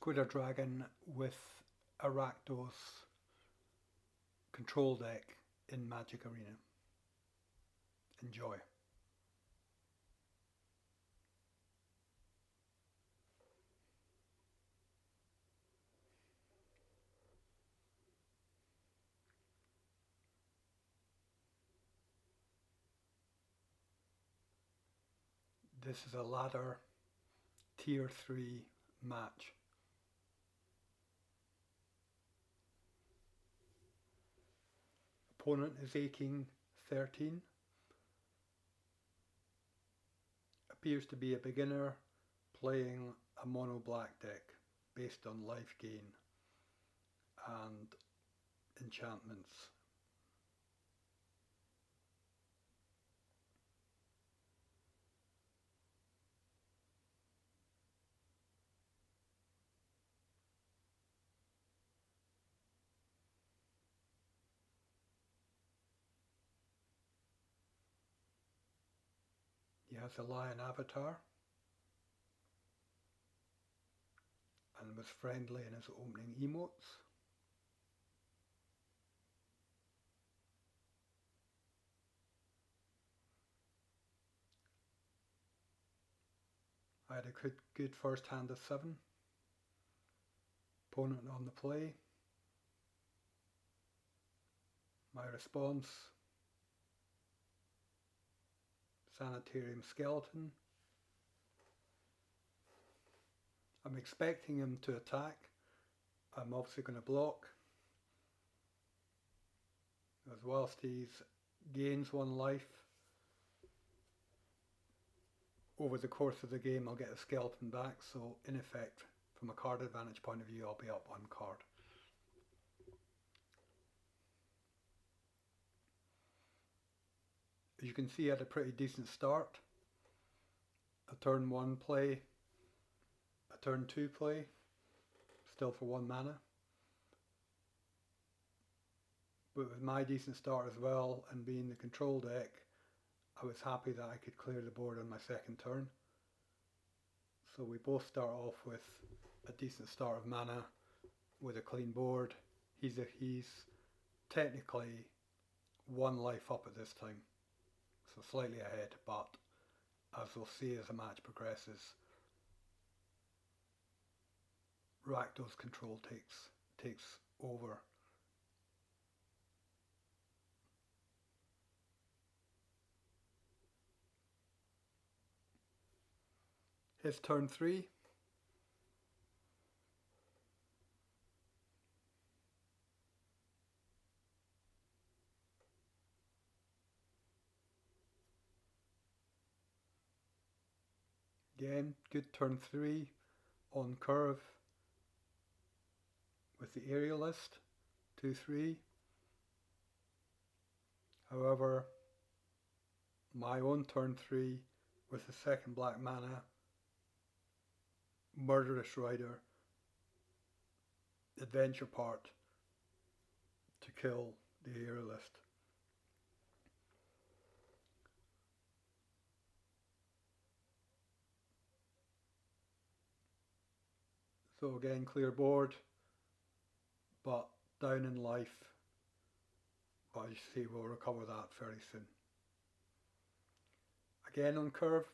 Squidder Dragon with a Rakdos control deck in Magic Arena. Enjoy. This is a ladder tier 3 match. Opponent is aching 13. Appears to be a beginner playing a mono black deck based on life gain and enchantments. He has a lion avatar and was friendly in his opening emotes. I had a good first hand of 7. Opponent on the play. My response: Sanitarium Skeleton. I'm expecting him to attack. I'm obviously going to block. As whilst he gains 1 life, over the course of the game I'll get a skeleton back, so in effect, from a card advantage point of view, I'll be up 1 card. As you can see, I had a pretty decent start. A turn 1 play, a turn 2 play, still for 1 mana. But with my decent start as well, and being the control deck, I was happy that I could clear the board on my second turn. So we both start off with a decent start of mana with a clean board. He's technically 1 life up at this time, so slightly ahead, but as we'll see as the match progresses, Rakdos control takes over. His turn 3. Again, good turn 3 on curve with the aerialist, 2-3. However, my own turn 3 with the second black mana, Murderous Rider, adventure part to kill the aerialist. So again, clear board, but down in life, but as you see, we'll recover that very soon. Again on curve,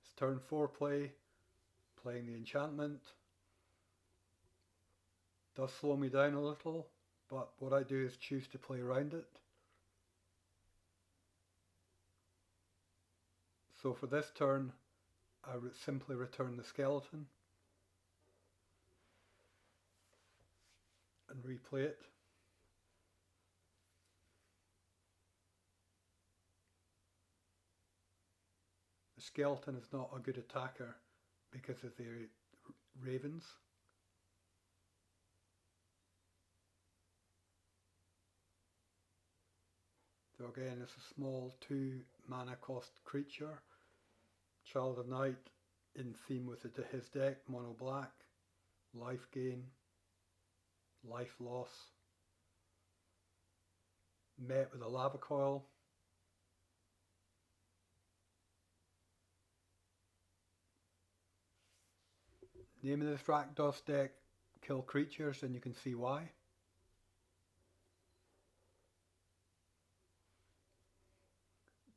it's turn 4 play, playing the enchantment. Does slow me down a little, but what I do is choose to play around it. So for this turn, I simply return the skeleton and replay it. The skeleton is not a good attacker because of the ravens. So again, it's a small 2 mana cost creature. Child of Night in theme with his deck, mono black, life gain, life loss. Met with a lava coil. Name of this Rakdos deck, kill creatures, and you can see why.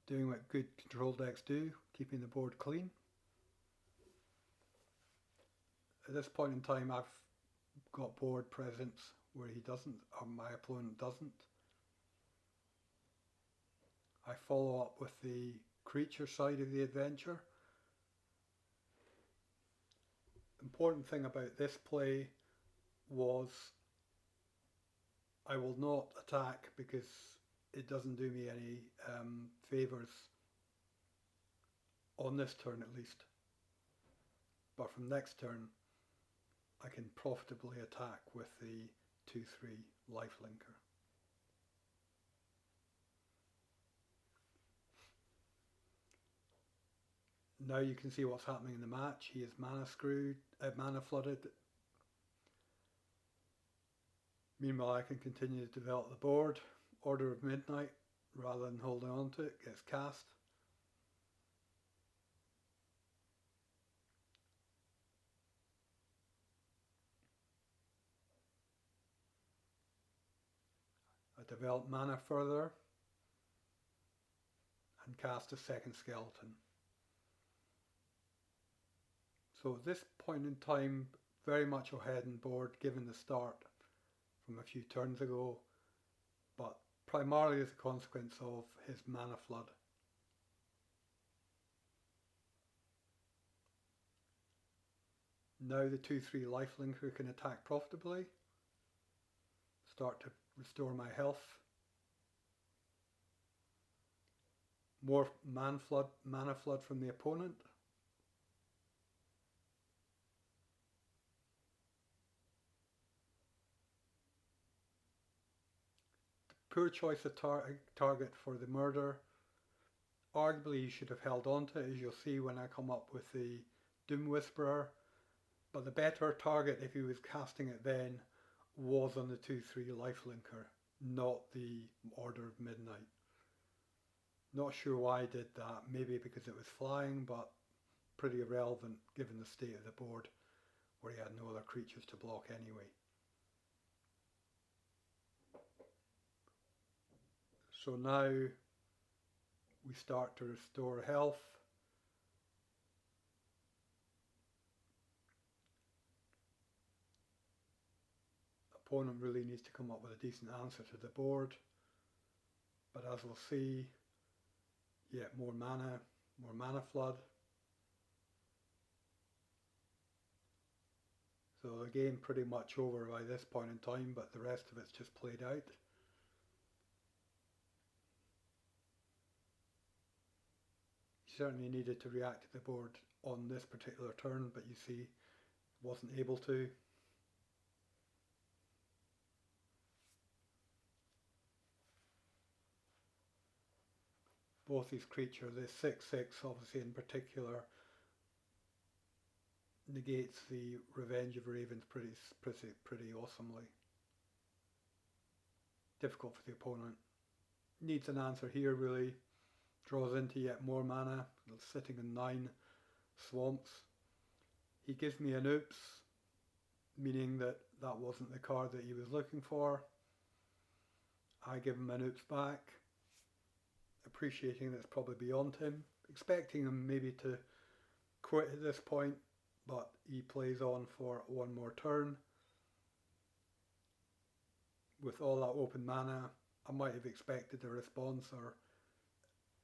Doing what good control decks do, keeping the board clean. At this point in time, I've got board presence where he doesn't, or my opponent doesn't. I follow up with the creature side of the adventure. Important thing about this play was I will not attack because it doesn't do me any favours on this turn at least. But from next turn I can profitably attack with the 2-3 lifelinker. Now you can see what's happening in the match. He is mana flooded. Meanwhile, I can continue to develop the board. Order of Midnight, rather than holding on to it, gets cast. I develop mana further and cast a second skeleton. So at this point in time, very much ahead in board given the start from a few turns ago, but primarily as a consequence of his mana flood. Now the 2-3 lifelinker can attack profitably, start to restore my health. More mana flood from the opponent. Poor choice of target for the murder. Arguably you should have held on to it, as you'll see when I come up with the Doom Whisperer. But the better target, if he was casting it then, was on the 2-3 lifelinker, not the Order of Midnight. Not sure why I did that, maybe because it was flying, but pretty irrelevant given the state of the board where he had no other creatures to block anyway. So now we start to restore health. Opponent really needs to come up with a decent answer to the board, but as we'll see, yeah, more mana flood. So the game pretty much over by this point in time, but the rest of it's just played out. He certainly needed to react to the board on this particular turn, but you see, wasn't able to. Both these creatures, the 6-6 obviously in particular, negates the Revenge of Ravens pretty awesomely. Difficult for the opponent. Needs an answer here really. Draws into yet more mana, sitting in 9 swamps. He gives me an oops, meaning that that wasn't the card that he was looking for. I give him an oops back, appreciating that it's probably beyond him, expecting him maybe to quit at this point, but he plays on for one more turn. With all that open mana, I might have expected a response or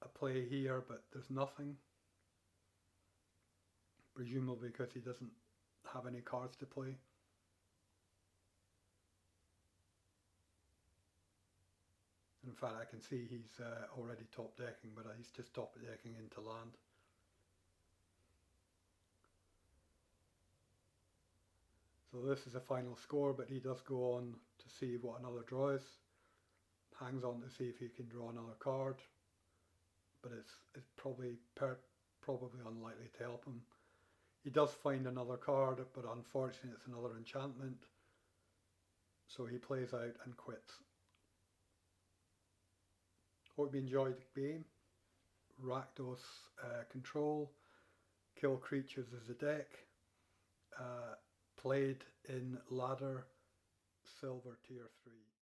a play here, but there's nothing. Presumably because he doesn't have any cards to play. In fact, I can see he's already top decking, but he's just top decking into land. So this is a final score, but he does go on to see what another draw is. Hangs on to see if he can draw another card, but it's probably unlikely to help him. He does find another card, but unfortunately it's another enchantment. So he plays out and quits. Hope you enjoyed the game. Rakdos control, kill creatures as a deck. played in ladder silver tier 3.